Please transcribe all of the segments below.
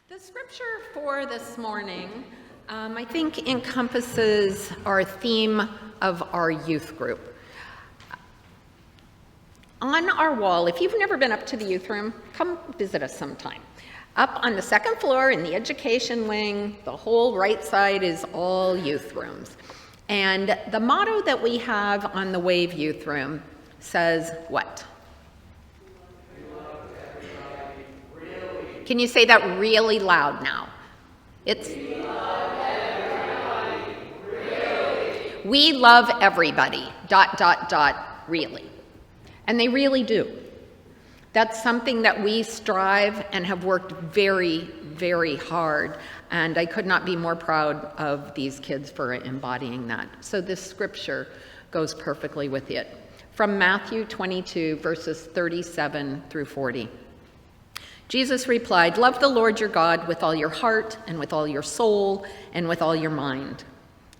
The scripture for this morning, I think, encompasses our theme of our youth group. On our wall, if you've never been up to the youth room, come visit us sometime. Up on the second floor in the education wing, the whole right side is all youth rooms. And the motto that we have on the Wave Youth Room says what? Can you say that really loud now? It's we love everybody, really. We love everybody, ... really. And they really do. That's something that we strive and have worked very, very hard. And I could not be more proud of these kids for embodying that. So this scripture goes perfectly with it. From Matthew 22, verses 37 through 40. Jesus replied, "Love the Lord your God with all your heart and with all your soul and with all your mind.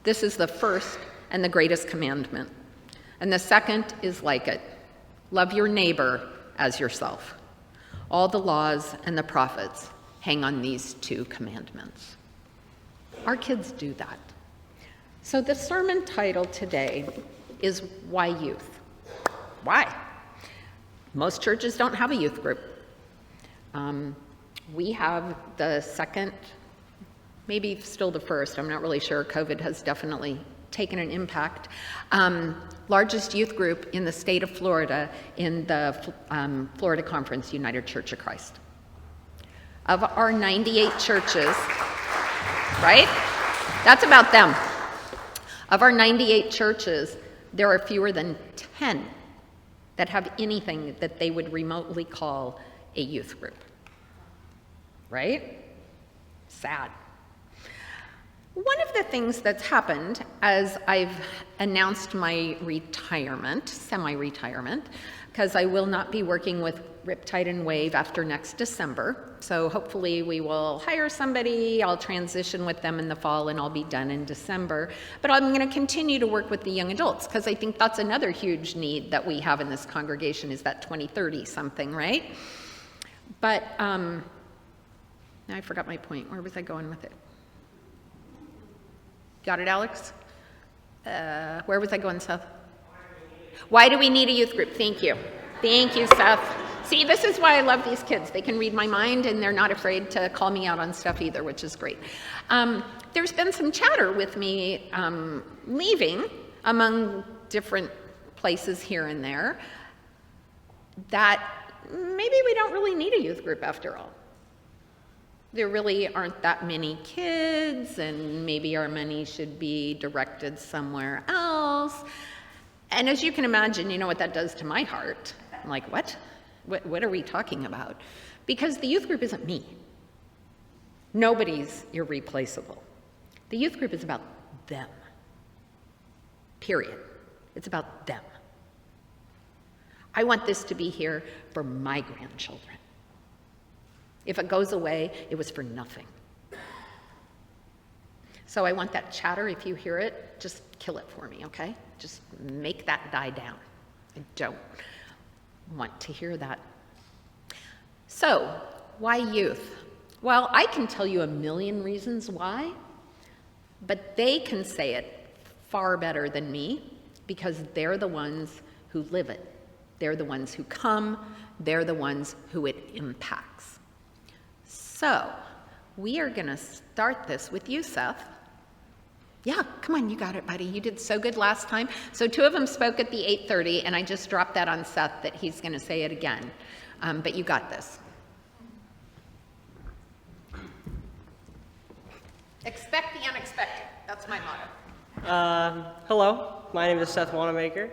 This is the first and the greatest commandment. And the second is like it. Love your neighbor as yourself. All the laws and the prophets hang on these two commandments." Our kids do that. So the sermon title today is Why Youth? Why? Most churches don't have a youth group. We have the second, maybe still the first, I'm not really sure. COVID has definitely taken an impact. Largest youth group in the state of Florida in the Florida Conference, United Church of Christ. Of our 98 churches, right? That's about them. Of our 98 churches, there are fewer than 10 that have anything that they would remotely call a youth group. Right? Sad. One of the things that's happened as I've announced my retirement, semi-retirement, because I will not be working with Riptide and Wave after next December. So hopefully we will hire somebody, I'll transition with them in the fall, and I'll be done in December. But I'm going to continue to work with the young adults, because I think that's another huge need that we have in this congregation, is that 2030 something, right? But now I forgot my point. Where was I going with it? Got it, Alex? Where was I going, Seth? Why do we need a youth group? Thank you. Thank you, Seth. See, this is why I love these kids. They can read my mind, and they're not afraid to call me out on stuff either, which is great. There's been some chatter with me leaving among different places here and there that maybe we don't really need a youth group after all. There really aren't that many kids, and maybe our money should be directed somewhere else. And as you can imagine, you know what that does to my heart. I'm like, what? What are we talking about? Because the youth group isn't me. Nobody's irreplaceable. The youth group is about them. Period. It's about them. I want this to be here for my grandchildren. If it goes away, it was for nothing. So I want that chatter. If you hear it, just kill it for me, okay? Just make that die down. I don't want to hear that. So, why youth? Well, I can tell you a million reasons why, but they can say it far better than me, because they're the ones who live it. They're the ones who come. They're the ones who it impacts. So, we are going to start this with you, Seth. Yeah, come on, you got it, buddy. You did so good last time. So 2 of them spoke at the 8:30, and I just dropped that on Seth that he's going to say it again. But you got this. Expect the unexpected. That's my motto. Hello, my name is Seth Wanamaker.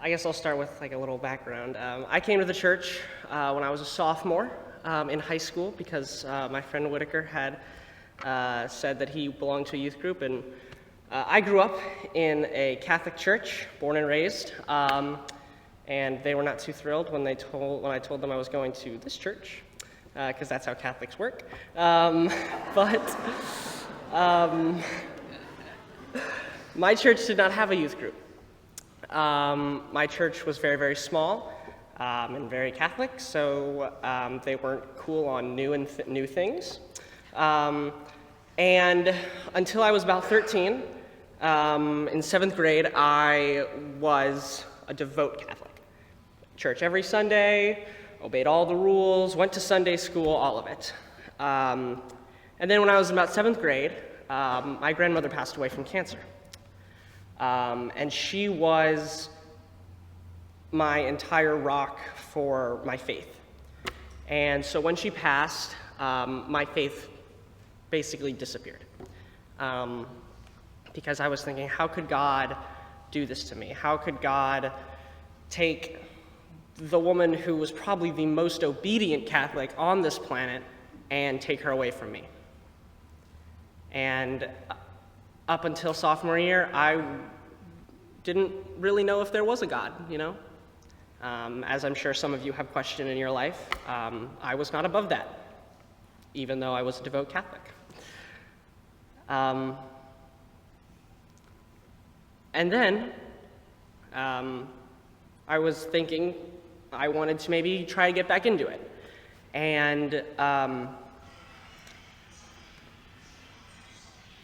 I guess I'll start with like a little background. I came to the church when I was a sophomore in high school because my friend Whitaker had said that he belonged to a youth group, and I grew up in a Catholic church, born and raised, and they were not too thrilled when I told them I was going to this church, because that's how Catholics work. But my church did not have a youth group. My church was very, very small. and very Catholic, so they weren't cool on new things. And until I was about 13, in 7th grade, I was a devout Catholic. Church every Sunday, obeyed all the rules, went to Sunday school, all of it. And then when I was about 7th grade, my grandmother passed away from cancer. And she was my entire rock for my faith. And so when she passed, my faith basically disappeared. Because I was thinking, how could God do this to me? How could God take the woman who was probably the most obedient Catholic on this planet and take her away from me? And up until sophomore year, I didn't really know if there was a God, you know? As I'm sure some of you have questioned in your life, I was not above that, even though I was a devout Catholic. And then I was thinking I wanted to maybe try to get back into it. And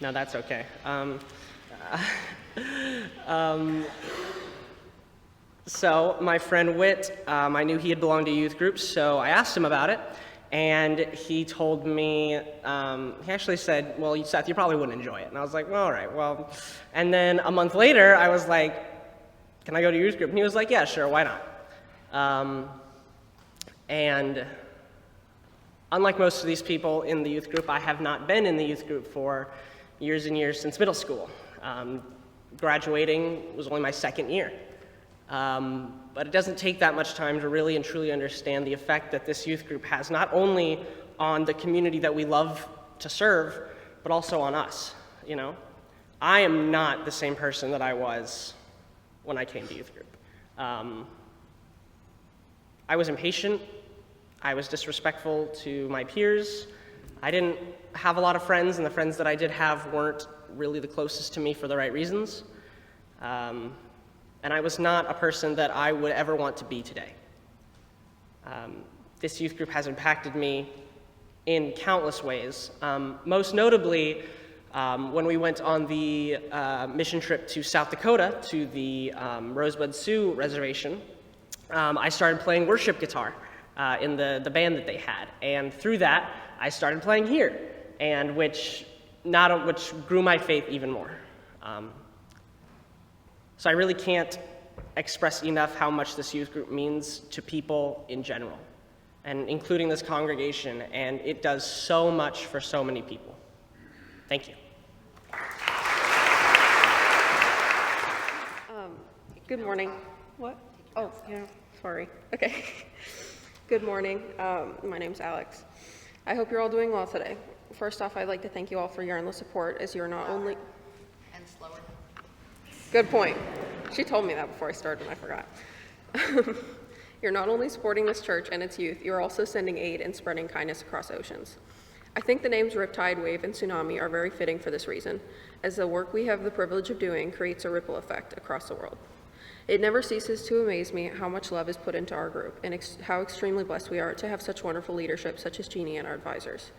no, that's okay. So my friend Whit, I knew he had belonged to youth groups, so I asked him about it, and he told me, he actually said, well, Seth, you probably wouldn't enjoy it. And I was like, well, all right, well. And then a month later, I was like, can I go to youth group? And he was like, yeah, sure, why not? And unlike most of these people in the youth group, I have not been in the youth group for years and years since middle school. Graduating was only my 2nd year. But it doesn't take that much time to really and truly understand the effect that this youth group has, not only on the community that we love to serve, but also on us, you know? I am not the same person that I was when I came to youth group. I was impatient. I was disrespectful to my peers. I didn't have a lot of friends, and the friends that I did have weren't really the closest to me for the right reasons. And I was not a person that I would ever want to be today. This youth group has impacted me in countless ways. Most notably, when we went on the mission trip to South Dakota to the Rosebud Sioux Reservation, I started playing worship guitar in the band that they had. And through that, I started playing here, and which grew my faith even more. So I really can't express enough how much this youth group means to people in general, and including this congregation, and it does so much for so many people. Thank you. Good morning. What? Oh, yeah, sorry. Okay. Good morning. My name's Alex. I hope you're all doing well today. First off, I'd like to thank you all for your endless support, as you're not only... And slower. Good point. She told me that before I started and I forgot. You're not only supporting this church and its youth, you're also sending aid and spreading kindness across oceans. I think the names Riptide, Wave, and Tsunami are very fitting for this reason, as the work we have the privilege of doing creates a ripple effect across the world. It never ceases to amaze me how much love is put into our group, and how extremely blessed we are to have such wonderful leadership such as Jeanne and our advisors.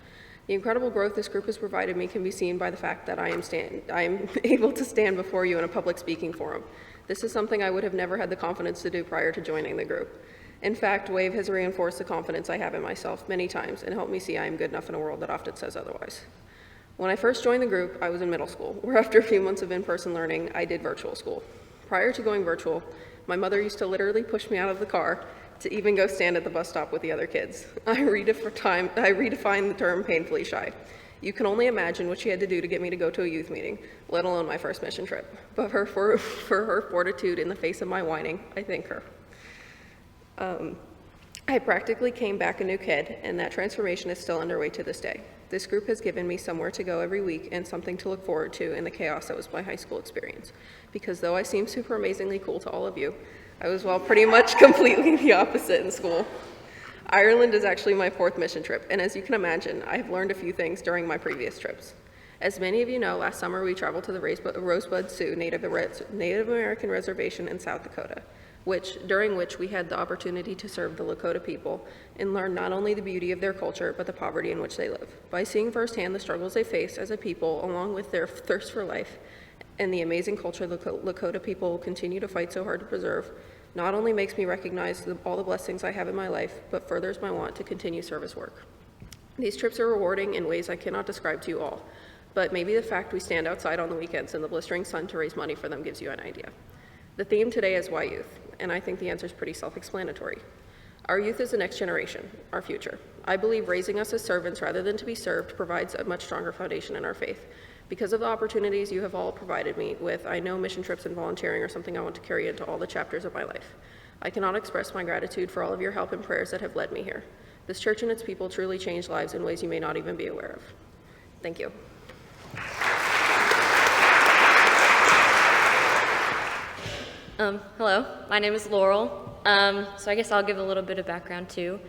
The incredible growth this group has provided me can be seen by the fact that I am able to stand before you in a public speaking forum. This is something I would have never had the confidence to do prior to joining the group. In fact, Wave has reinforced the confidence I have in myself many times and helped me see I am good enough in a world that often says otherwise. When I first joined the group, I was in middle school, where after a few months of in-person learning, I did virtual school. Prior to going virtual, my mother used to literally push me out of the car to even go stand at the bus stop with the other kids. I redefined the term painfully shy. You can only imagine what she had to do to get me to go to a youth meeting, let alone my first mission trip. But for her fortitude in the face of my whining, I thank her. I practically came back a new kid, and that transformation is still underway to this day. This group has given me somewhere to go every week and something to look forward to in the chaos that was my high school experience. Because though I seem super amazingly cool to all of you, I was, well, pretty much completely the opposite in school. Ireland is actually my 4th mission trip, and as you can imagine, I have learned a few things during my previous trips. As many of you know, last summer we traveled to the Rosebud Sioux Native American Reservation in South Dakota. during which we had the opportunity to serve the Lakota people and learn not only the beauty of their culture, but the poverty in which they live. By seeing firsthand the struggles they face as a people, along with their thirst for life, and the amazing culture the Lakota people continue to fight so hard to preserve, not only makes me recognize all the blessings I have in my life, but furthers my want to continue service work. These trips are rewarding in ways I cannot describe to you all, but maybe the fact we stand outside on the weekends in the blistering sun to raise money for them gives you an idea. The theme today is why youth, and I think the answer is pretty self-explanatory. Our youth is the next generation, our future. I believe raising us as servants rather than to be served provides a much stronger foundation in our faith. Because of the opportunities you have all provided me with, I know mission trips and volunteering are something I want to carry into all the chapters of my life. I cannot express my gratitude for all of your help and prayers that have led me here. This church and its people truly changed lives in ways you may not even be aware of. Thank you. Hello, my name is Laurel. So I guess I'll give a little bit of background too.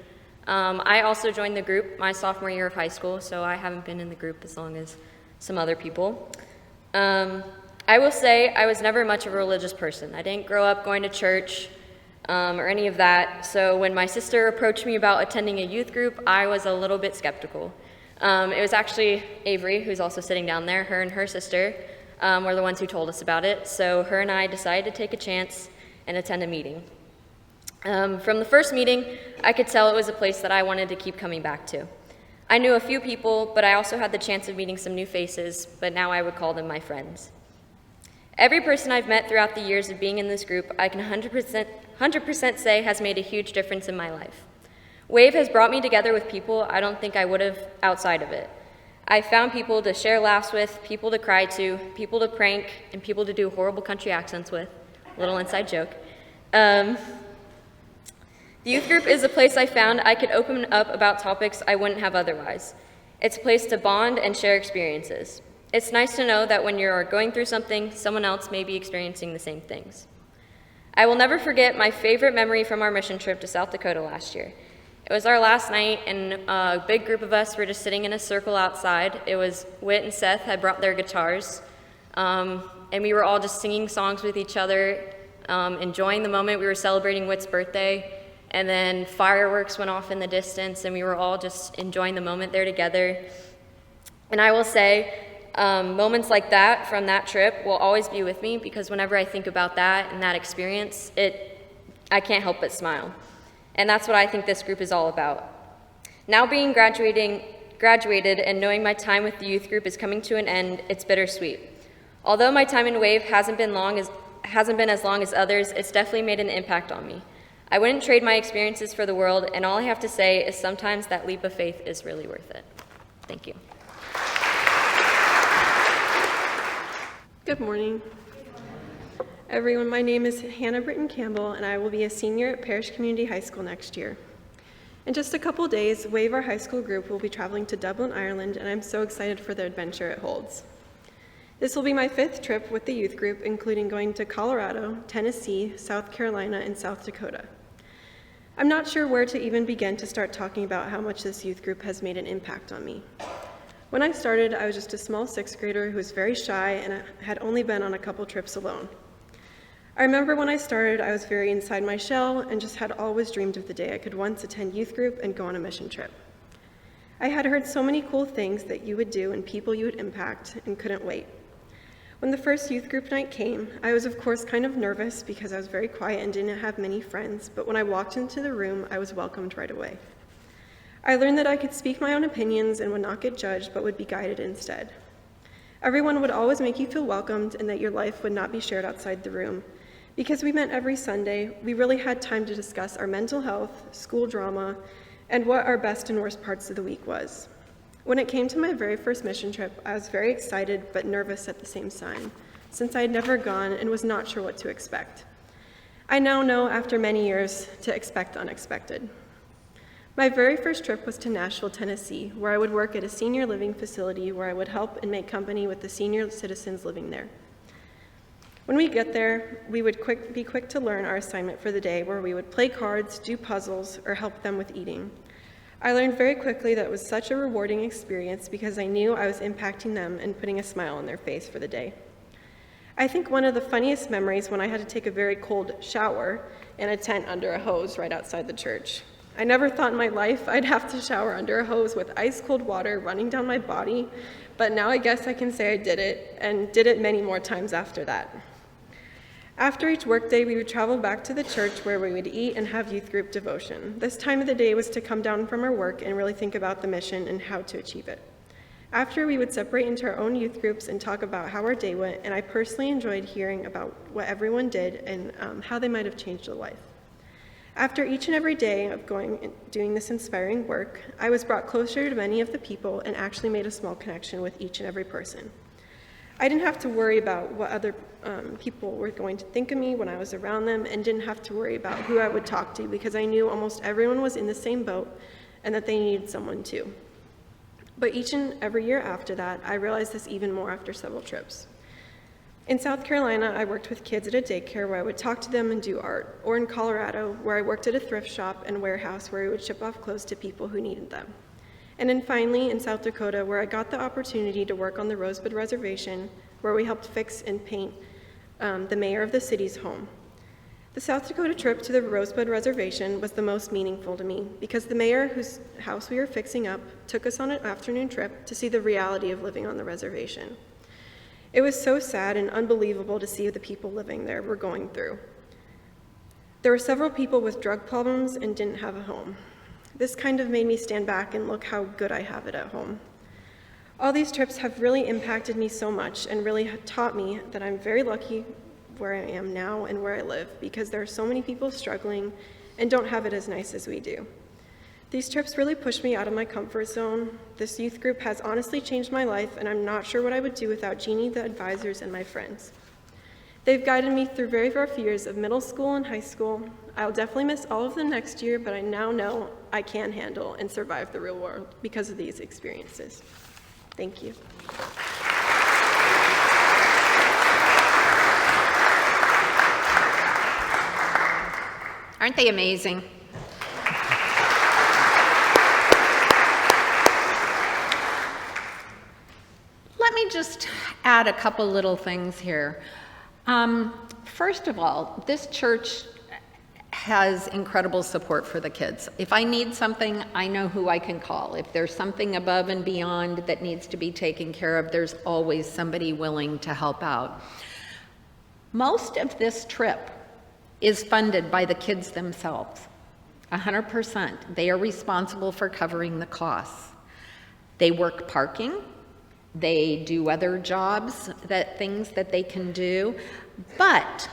I also joined the group my sophomore year of high school, so I haven't been in the group as long as some other people. I will say I was never much of a religious person. I didn't grow up going to church or any of that, so when my sister approached me about attending a youth group, I was a little bit skeptical. It was actually Avery, who's also sitting down there, her and her sister were the ones who told us about it, so her and I decided to take a chance and attend a meeting. From the first meeting, I could tell it was a place that I wanted to keep coming back to. I knew a few people, but I also had the chance of meeting some new faces, but now I would call them my friends. Every person I've met throughout the years of being in this group, I can 100% say has made a huge difference in my life. WAVE has brought me together with people I don't think I would have outside of it. I found people to share laughs with, people to cry to, people to prank, and people to do horrible country accents with. Little inside joke. The youth group is a place I found I could open up about topics I wouldn't have otherwise. It's a place to bond and share experiences. It's nice to know that when you're going through something, someone else may be experiencing the same things. I will never forget my favorite memory from our mission trip to South Dakota last year. It was our last night, and a big group of us were just sitting in a circle outside. It was Whit and Seth had brought their guitars, and we were all just singing songs with each other, enjoying the moment. We were celebrating Whit's birthday. And then fireworks went off in the distance, and we were all just enjoying the moment there together. And I will say, moments like that from that trip will always be with me, because whenever I think about that and that experience, I can't help but smile. And that's what I think this group is all about. Now being graduated and knowing my time with the youth group is coming to an end, it's bittersweet. Although my time in WAVE hasn't been as long as others, it's definitely made an impact on me. I wouldn't trade my experiences for the world, and all I have to say is sometimes that leap of faith is really worth it. Thank you. Good morning. Everyone, my name is Britton Campbell, and I will be a senior at Parish Community High School next year. In just a couple days, WAVE, our high school group, will be traveling to Dublin, Ireland, and I'm so excited for the adventure it holds. This will be my 5th trip with the youth group, including going to Colorado, Tennessee, South Carolina, and South Dakota. I'm not sure where to even begin to start talking about how much this youth group has made an impact on me. When I started, I was just a small 6th grader who was very shy and had only been on a couple trips alone. I remember when I started, I was very inside my shell and just had always dreamed of the day I could once attend youth group and go on a mission trip. I had heard so many cool things that you would do and people you would impact and couldn't wait. When the first youth group night came, I was of course kind of nervous because I was very quiet and didn't have many friends, but when I walked into the room, I was welcomed right away. I learned that I could speak my own opinions and would not get judged, but would be guided instead. Everyone would always make you feel welcomed and that your life would not be shared outside the room. Because we met every Sunday, we really had time to discuss our mental health, school drama, and what our best and worst parts of the week was. When it came to my very first mission trip, I was very excited but nervous at the same time, since I had never gone and was not sure what to expect. I now know, after many years, to expect unexpected. My very first trip was to Nashville, Tennessee, where I would work at a senior living facility where I would help and make company with the senior citizens living there. When we get there, we would be quick to learn our assignment for the day, where we would play cards, do puzzles, or help them with eating. I learned very quickly that it was such a rewarding experience because I knew I was impacting them and putting a smile on their face for the day. I think one of the funniest memories when I had to take a very cold shower in a tent under a hose right outside the church. I never thought in my life I'd have to shower under a hose with ice cold water running down my body, but now I guess I can say I did it, and did it many more times after that. After each workday, we would travel back to the church where we would eat and have youth group devotion. This time of the day was to come down from our work and really think about the mission and how to achieve it. After, we would separate into our own youth groups and talk about how our day went, and I personally enjoyed hearing about what everyone did and how they might have changed their life. After each and every day of doing this inspiring work, I was brought closer to many of the people and actually made a small connection with each and every person. I didn't have to worry about what other people were going to think of me when I was around them, and didn't have to worry about who I would talk to, because I knew almost everyone was in the same boat and that they needed someone too. But each and every year after that, I realized this even more after several trips. In South Carolina, I worked with kids at a daycare where I would talk to them and do art, or in Colorado, where I worked at a thrift shop and warehouse where we would ship off clothes to people who needed them. And then finally, in South Dakota, where I got the opportunity to work on the Rosebud Reservation, where we helped fix and paint the mayor of the city's home. The South Dakota trip to the Rosebud Reservation was the most meaningful to me, because the mayor whose house we were fixing up took us on an afternoon trip to see the reality of living on the reservation. It was so sad and unbelievable to see the people living there were going through. There were several people with drug problems and didn't have a home. This kind of made me stand back and look how good I have it at home. All these trips have really impacted me so much and really taught me that I'm very lucky where I am now and where I live, because there are so many people struggling and don't have it as nice as we do. These trips really pushed me out of my comfort zone. This youth group has honestly changed my life, and I'm not sure what I would do without Jeannie, the advisors, and my friends. They've guided me through very rough years of middle school and high school. I'll definitely miss all of them next year, but I now know I can handle and survive the real world because of these experiences. Thank you. Aren't they amazing? Let me just add a couple little things here. First of all, this church has incredible support for the kids. If I need something, I know who I can call. If there's something above and beyond that needs to be taken care of, there's always somebody willing to help out. Most of this trip is funded by the kids themselves. 100%. They are responsible for covering the costs. They work parking. They do other jobs, things that they can do. But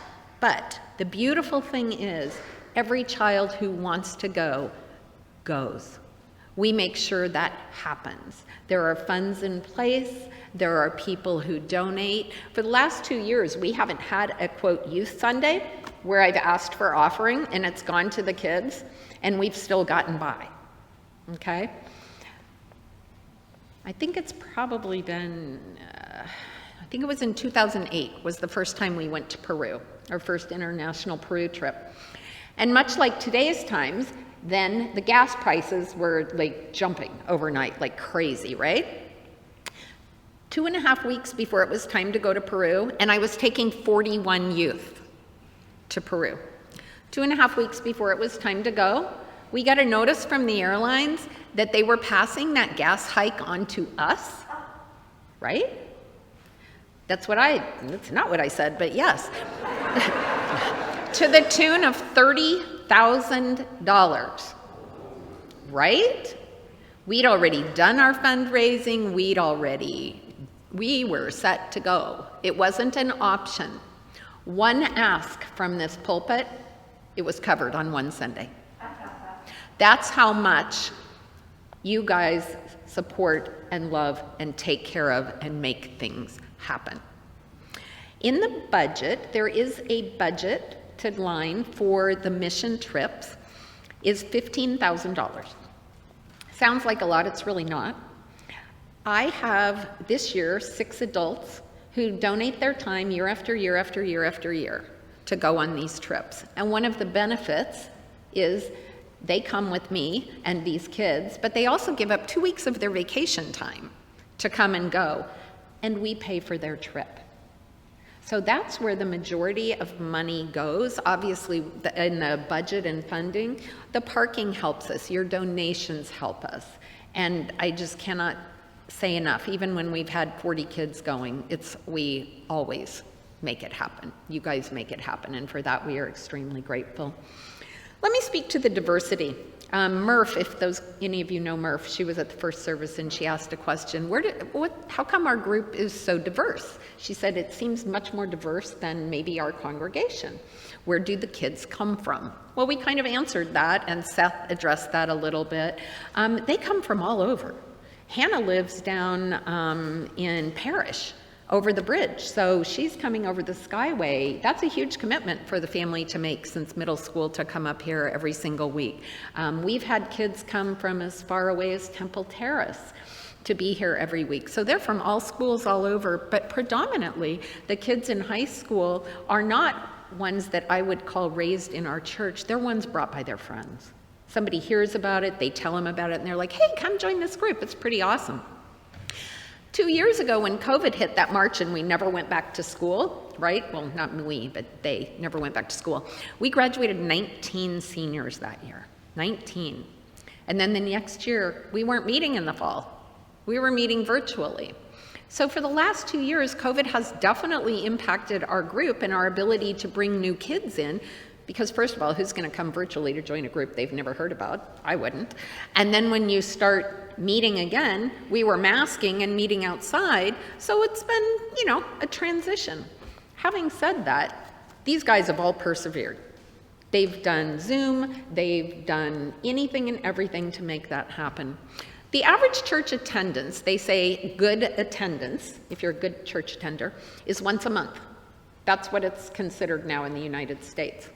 the beautiful thing is, every child who wants to go, goes. We make sure that happens. There are funds in place. There are people who donate. For the last 2 years, we haven't had a, quote, youth Sunday where I've asked for offering and it's gone to the kids, and we've still gotten by, okay? I think it's probably been, I think it was in 2008 was the first time we went to Peru, our first international Peru trip. And much like today's times, then the gas prices were like jumping overnight like crazy, right? 2.5 weeks before it was time to go to Peru, and I was taking 41 youth to Peru. 2.5 weeks before it was time to go, we got a notice from the airlines that they were passing that gas hike on to us, right? That's not what I said, but yes. To the tune of $30,000, right? We'd already done our fundraising, we were set to go. It wasn't an option. One ask from this pulpit, it was covered on one Sunday. That's how much you guys support and love and take care of and make things happen. In the budget, there is a budget line for the mission trips is $15,000. Sounds like a lot, it's really not. I have this year 6 adults who donate their time year after year after year after year to go on these trips. And one of the benefits is they come with me and these kids, but they also give up 2 weeks of their vacation time to come and go, and we pay for their trip. So that's where the majority of money goes. Obviously, in the budget and funding, the parking helps us, your donations help us. And I just cannot say enough, even when we've had 40 kids going, we always make it happen. You guys make it happen, and for that we are extremely grateful. Let me speak to the diversity. Murph, if any of you know Murph, she was at the first service and she asked a question, how come our group is so diverse? She said, it seems much more diverse than maybe our congregation. Where do the kids come from? Well, we kind of answered that, and Seth addressed that a little bit. They come from all over. Hannah lives down in Parrish, over the bridge. So she's coming over the Skyway. That's a huge commitment for the family to make since middle school to come up here every single week. We've had kids come from as far away as Temple Terrace to be here every week. So they're from all schools all over, but predominantly the kids in high school are not ones that I would call raised in our church. They're ones brought by their friends. Somebody hears about it, they tell them about it, and they're like, hey, come join this group. It's pretty awesome. 2 years ago when COVID hit that March and we never went back to school, right? Well, not we, but they never went back to school. We graduated 19 seniors that year, 19. And then the next year, we weren't meeting in the fall. We were meeting virtually. So for the last 2 years, COVID has definitely impacted our group and our ability to bring new kids in. Because first of all, who's going to come virtually to join a group they've never heard about? I wouldn't. And then when you start meeting again, we were masking and meeting outside, so it's been, a transition. Having said that, these guys have all persevered. They've done Zoom, they've done anything and everything to make that happen. The average church attendance, they say good attendance, if you're a good church attender, is once a month. That's what it's considered now in the United States.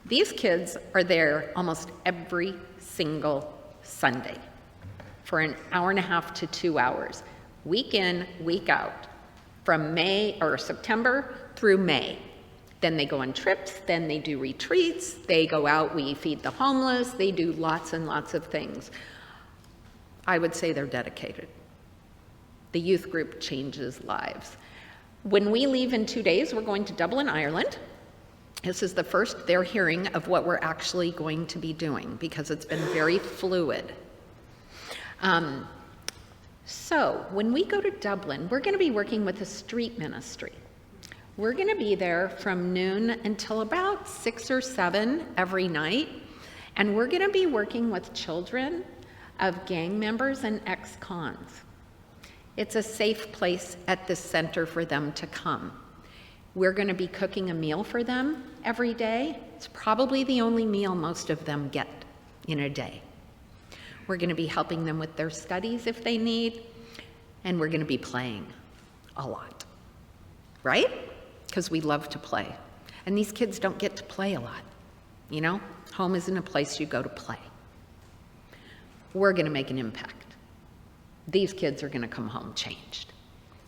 These kids are there almost every single Sunday for an hour and a half to 2 hours, week in, week out, from September through May. Then they go on trips, then they do retreats, they go out, we feed the homeless, they do lots and lots of things. I would say they're dedicated. The youth group changes lives. When we leave in 2 days, we're going to Dublin, Ireland. This is the first they're hearing of what we're actually going to be doing because it's been very fluid. So when we go to Dublin, we're going to be working with a street ministry. We're going to be there from noon until about 6 or 7 every night, and we're going to be working with children of gang members and ex-cons. It's a safe place at the center for them to come. We're going to be cooking a meal for them every day. It's probably the only meal most of them get in a day. We're going to be helping them with their studies if they need, and we're going to be playing a lot, right? Because we love to play. And these kids don't get to play a lot, Home isn't a place you go to play. We're going to make an impact. These kids are going to come home changed,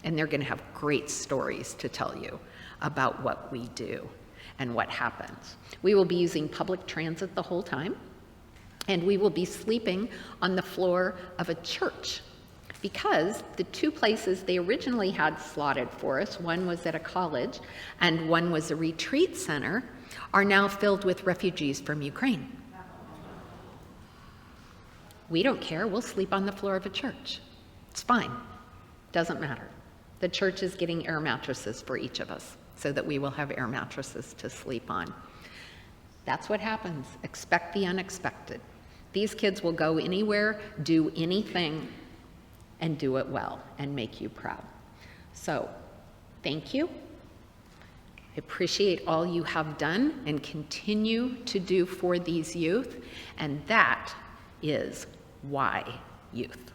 and they're going to have great stories to tell you about what we do and what happens. We will be using public transit the whole time, and we will be sleeping on the floor of a church because the 2 places they originally had slotted for us, one was at a college and one was a retreat center, are now filled with refugees from Ukraine. We don't care, we'll sleep on the floor of a church. It's fine, doesn't matter. The church is getting air mattresses for each of us so that we will have air mattresses to sleep on. That's what happens. Expect the unexpected. These kids will go anywhere, do anything, and do it well and make you proud. So, thank you. I appreciate all you have done and continue to do for these youth, and that is why youth.